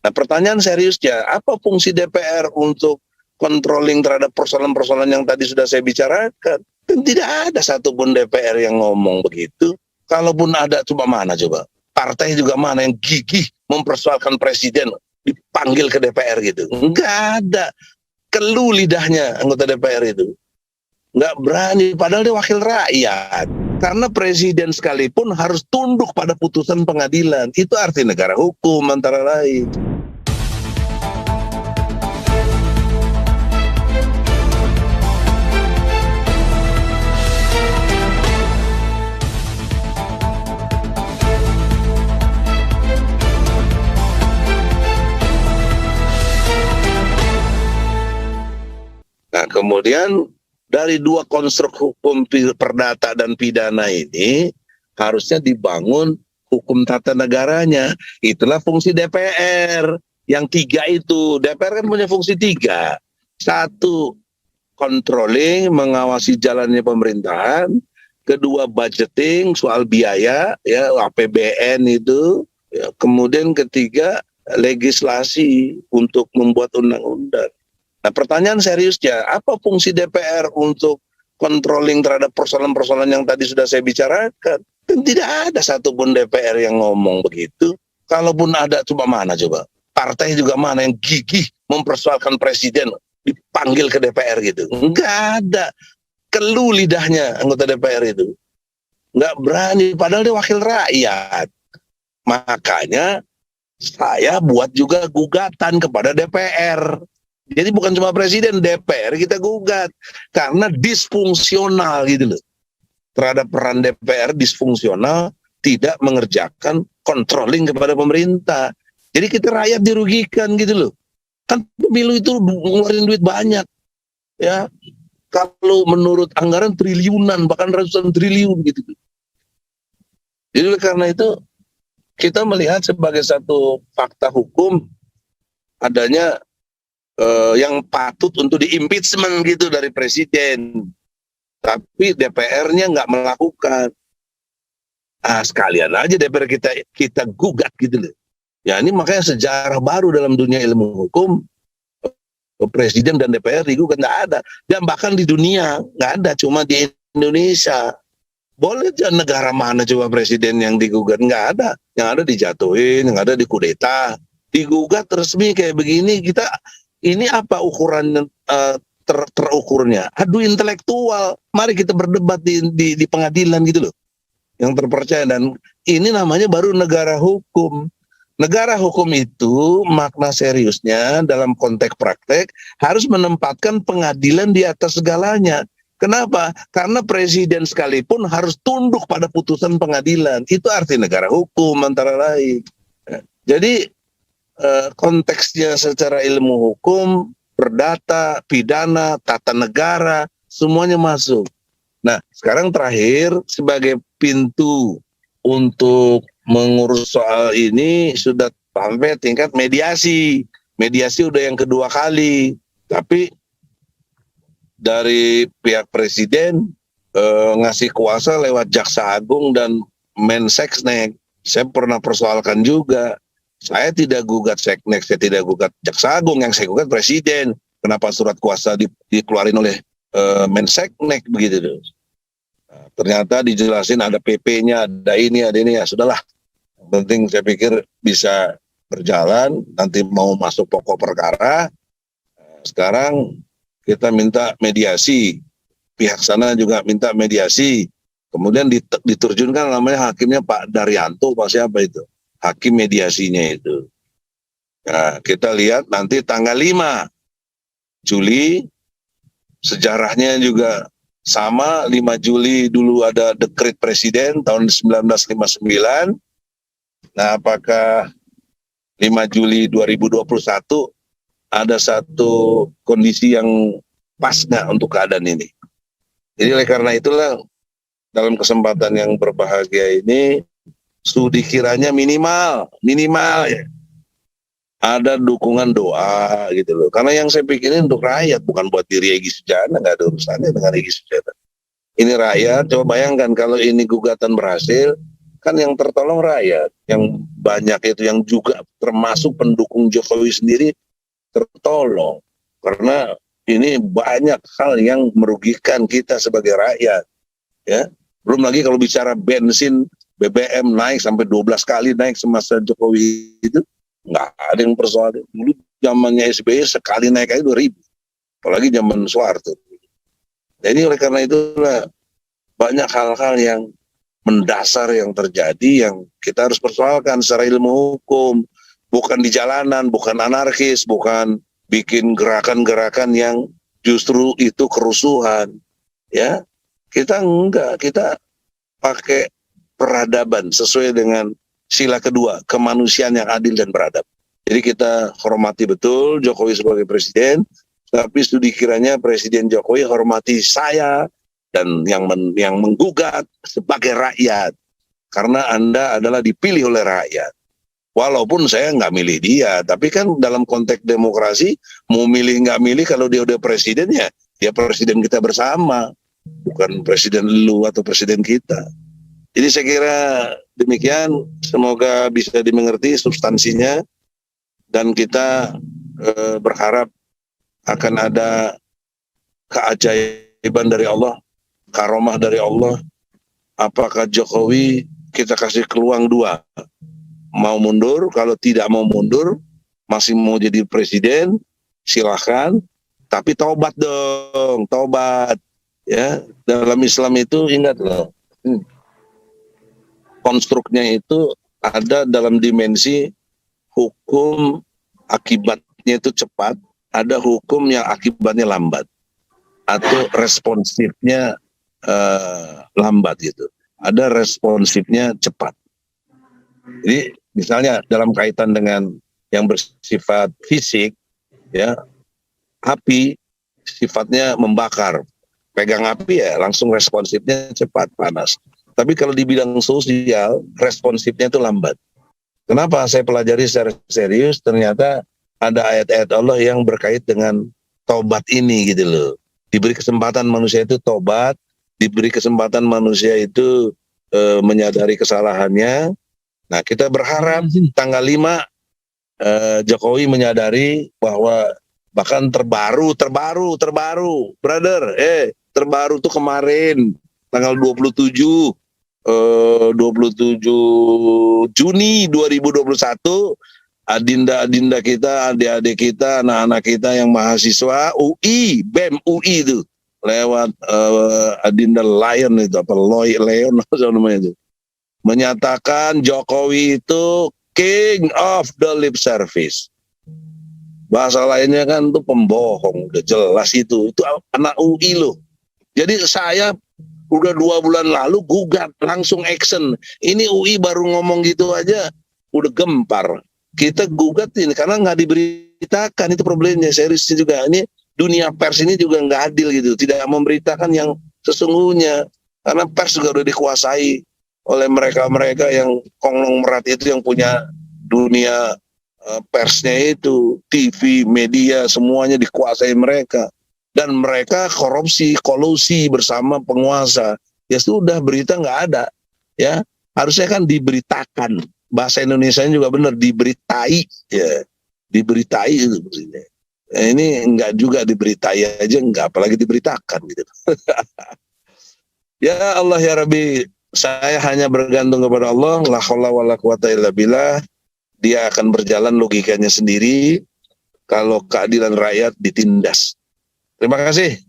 Nah, pertanyaan seriusnya, apa fungsi DPR untuk controlling terhadap persoalan-persoalan yang tadi sudah saya bicarakan? Kan tidak ada satupun DPR yang ngomong begitu. Kalaupun ada, coba mana coba? Partai juga mana yang gigih mempersoalkan presiden dipanggil ke DPR gitu? Enggak ada. Keluh lidahnya anggota DPR itu. Nggak berani, padahal dia wakil rakyat. Karena presiden sekalipun harus tunduk pada putusan pengadilan. Itu arti negara hukum antara lain. Nah, kemudian dari dua konstruk hukum perdata dan pidana ini harusnya dibangun hukum tata negaranya. Itulah fungsi DPR. Yang tiga itu, DPR kan punya fungsi tiga. Satu, controlling, mengawasi jalannya pemerintahan. Kedua, budgeting, soal biaya, ya APBN itu. Ya, kemudian ketiga, legislasi untuk membuat undang-undang. Nah, pertanyaan seriusnya, apa fungsi DPR untuk controlling terhadap persoalan-persoalan yang tadi sudah saya bicarakan? Kan tidak ada satupun DPR yang ngomong begitu. Kalaupun ada, coba mana coba? Partai juga mana yang gigih mempersoalkan presiden dipanggil ke DPR gitu? Enggak ada. Keluh lidahnya anggota DPR itu. Enggak berani, padahal dia wakil rakyat. Makanya saya buat juga gugatan kepada DPR. Jadi bukan cuma presiden, DPR kita gugat. Karena disfungsional gitu loh. Terhadap peran DPR disfungsional, tidak mengerjakan controlling kepada pemerintah. Jadi kita rakyat dirugikan gitu loh. Kan pemilu itu ngeluarin duit banyak. Ya, kalau menurut anggaran triliunan, bahkan ratusan triliun gitu. Jadi karena itu kita melihat sebagai satu fakta hukum adanya yang patut untuk di-impeachment gitu dari presiden. Tapi DPR-nya nggak melakukan. Sekalian aja DPR kita gugat gitu loh. Ya ini makanya sejarah baru dalam dunia ilmu hukum, presiden dan DPR digugat, nggak ada. Dan bahkan di dunia nggak ada, cuma di Indonesia. Boleh aja negara mana coba presiden yang digugat, nggak ada. Yang ada dijatuhin, yang ada dikudeta. Digugat resmi kayak begini, kita ini apa ukuran terukurnya? Adu intelektual. Mari kita berdebat di pengadilan gitu loh, yang terpercaya. Dan ini namanya baru negara hukum. Negara hukum itu makna seriusnya dalam konteks praktek harus menempatkan pengadilan di atas segalanya. Kenapa? Karena presiden sekalipun harus tunduk pada putusan pengadilan. Itu arti negara hukum antara lain. Jadi konteksnya secara ilmu hukum, perdata, pidana, tata negara, semuanya masuk. Nah, sekarang terakhir sebagai pintu untuk mengurus soal ini sudah sampai tingkat mediasi. Mediasi udah yang kedua kali. Tapi dari pihak presiden ngasih kuasa lewat Jaksa Agung dan Mensesnek. Saya pernah persoalkan juga. Saya tidak gugat Seknek, saya tidak gugat Jaksa Agung, yang saya gugat presiden. Kenapa surat kuasa dikeluarin oleh Mensesnek begitu? Nah, ternyata dijelasin ada PP-nya, ada ini, ya sudahlah. Yang penting saya pikir bisa berjalan, nanti mau masuk pokok perkara. Sekarang kita minta mediasi, pihak sana juga minta mediasi. Kemudian diterjunkan namanya hakimnya Pak Daryanto, Pak siapa itu? Hakim mediasinya itu. Nah, kita lihat nanti tanggal 5 Juli, sejarahnya juga sama. 5 Juli dulu ada dekret presiden tahun 1959. Nah, apakah 5 Juli 2021 ada satu kondisi yang pas nggak untuk keadaan ini? Jadi oleh karena itulah dalam kesempatan yang berbahagia ini, studi kiranya minimal ya, ada dukungan doa gitu loh. Karena yang saya pikirin untuk rakyat, bukan buat diri Egy Sujana, nggak ada urusannya dengan Egy Sujana. Ini rakyat. Coba bayangkan kalau ini gugatan berhasil, kan yang tertolong rakyat, yang banyak itu yang juga termasuk pendukung Jokowi sendiri tertolong, karena ini banyak hal yang merugikan kita sebagai rakyat, ya. Belum lagi kalau bicara bensin, BBM naik sampai 12 kali naik semasa Jokowi itu, nggak ada yang persoalan. Dulu zamannya SBY sekali naik aja 2.000, apalagi zaman Soeharto. Jadi oleh karena itulah banyak hal-hal yang mendasar yang terjadi yang kita harus persoalkan secara ilmu hukum, bukan di jalanan, bukan anarkis, bukan bikin gerakan-gerakan yang justru itu kerusuhan, ya. Kita enggak, kita pakai peradaban sesuai dengan sila kedua, kemanusiaan yang adil dan beradab. Jadi kita hormati betul Jokowi sebagai presiden, tapi studi kiranya Presiden Jokowi hormati saya dan yang menggugat sebagai rakyat, karena Anda adalah dipilih oleh rakyat. Walaupun saya nggak milih dia, tapi kan dalam konteks demokrasi, mau milih nggak milih, kalau dia udah presiden ya, dia presiden kita bersama, bukan presiden lu atau presiden kita. Jadi saya kira demikian, semoga bisa dimengerti substansinya, dan kita berharap akan ada keajaiban dari Allah, karomah dari Allah. Apakah Jokowi kita kasih peluang dua, mau mundur, kalau tidak mau mundur, masih mau jadi presiden, silahkan, tapi taubat dong, taubat, ya. Dalam Islam itu ingat loh, konstruknya itu ada dalam dimensi hukum akibatnya itu cepat, ada hukum yang akibatnya lambat, atau responsifnya lambat gitu, ada responsifnya cepat. Jadi misalnya dalam kaitan dengan yang bersifat fisik, ya, api sifatnya membakar, pegang api ya langsung responsifnya cepat, panas. Tapi kalau di bidang sosial responsifnya itu lambat. Kenapa? Saya pelajari secara serius, ternyata ada ayat-ayat Allah yang berkait dengan taubat ini gitu loh. Diberi kesempatan manusia itu taubat, diberi kesempatan manusia itu menyadari kesalahannya. Nah, kita berharap tanggal 5 Jokowi menyadari bahwa bahkan terbaru, brother, terbaru tuh kemarin tanggal 27 Juni 2021, adinda kita, adik-adik kita, anak-anak kita yang mahasiswa UI, BEM UI itu lewat Adinda Lion itu, apa Leon apa namanya itu, menyatakan Jokowi itu king of the lip service. Bahasa lainnya kan itu pembohong, udah jelas itu anak UI loh. Jadi saya udah 2 bulan lalu gugat, langsung action. Ini UI baru ngomong gitu aja udah gempar. Kita gugat ini karena nggak diberitakan, itu problemnya. Seriusnya juga ini dunia pers ini juga nggak adil gitu, tidak memberitakan yang sesungguhnya, karena pers juga udah dikuasai oleh mereka-mereka yang konglomerat itu, yang punya dunia persnya itu, TV, media, semuanya dikuasai mereka. Dan mereka korupsi, kolusi bersama penguasa. Ya sudah, berita nggak ada. Ya, harusnya kan diberitakan. Bahasa Indonesia juga benar, diberitai. Ya, diberitai itu maksudnya. Ini enggak juga, diberitai aja enggak, apalagi diberitakan gitu. Ya Allah ya Rabbi, saya hanya bergantung kepada Allah, la haula wala quwata illa billah. Dia akan berjalan logikanya sendiri kalau keadilan rakyat ditindas. Terima kasih.